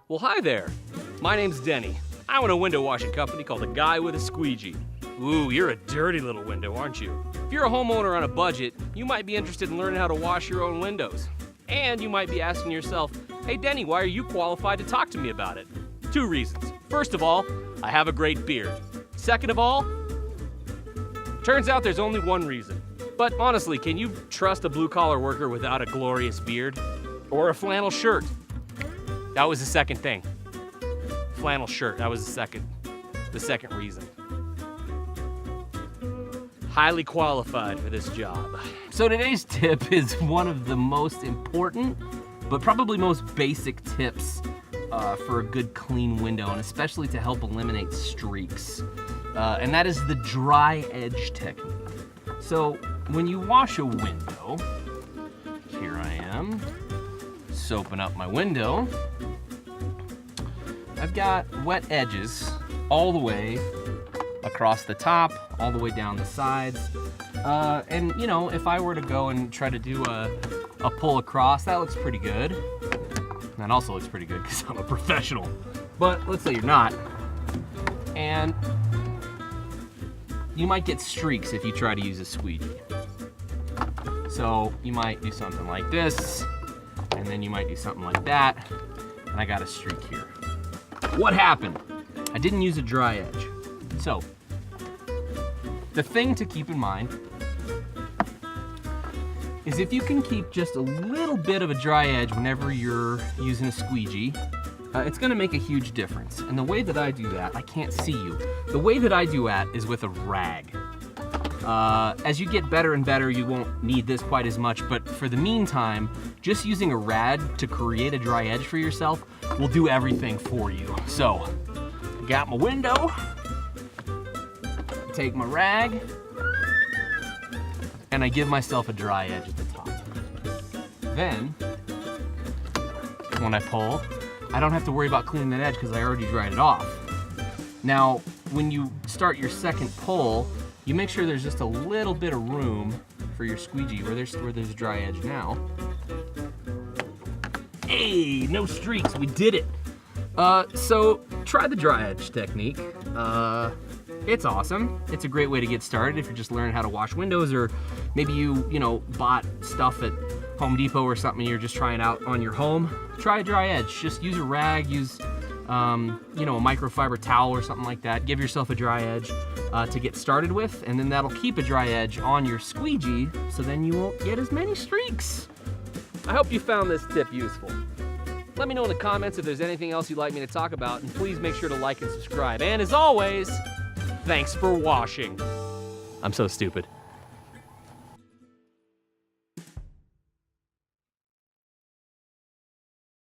Well, hi there. My name's Denny. I own a window washing company called The Guy with a Squeegee. Ooh, you're a dirty little window, aren't you? If you're a homeowner on a budget, you might be interested in learning how to wash your own windows. And you might be asking yourself, hey Denny, why are you qualified to talk to me about it? 2 reasons. First of all, I have a great beard. Second of all, turns out there's only one reason. But honestly, can you trust a blue-collar worker without a glorious beard? Or a flannel shirt? That was the second thing. Flannel shirt, that was the second reason. Highly qualified for this job. So today's tip is one of the most important, but probably most basic tips for a good clean window, and especially to help eliminate streaks. And that is the dry edge technique. So when you wash a window, here I am, soaping up my window. I've got wet edges all the way across the top, all the way down the sides. And you know, if I were to go and try to do a pull across, that looks pretty good. That also looks pretty good because I'm a professional. But let's say you're not. And you might get streaks if you try to use a squeegee. So you might do something like this, and then you might do something like that, and I got a streak here. What happened? I didn't use a dry edge. So, the thing to keep in mind is if you can keep just a little bit of a dry edge whenever you're using a squeegee, it's gonna make a huge difference. And the way that I do that, I can't see you. The way that I do that is with a rag. As you get better and better, you won't need this quite as much, but for the meantime, just using a rag to create a dry edge for yourself will do everything for you. So, got my window, take my rag, and I give myself a dry edge at the top. Then, when I pull, I don't have to worry about cleaning that edge because I already dried it off. Now, when you start your second pull, you make sure there's just a little bit of room for your squeegee where there's a dry edge now. Hey, no streaks, we did it. So try the dry edge technique. It's awesome. It's a great way to get started if you're just learning how to wash windows, or maybe you bought stuff at Home Depot or something and you're just trying out on your home. Try a dry edge. Just use a rag, use a microfiber towel or something like that. Give yourself a dry edge to get started with, and then that'll keep a dry edge on your squeegee, so then you won't get as many streaks. I hope you found this tip useful. Let me know in the comments if there's anything else you'd like me to talk about, and please make sure to like and subscribe. And as always, thanks for washing. I'm so stupid.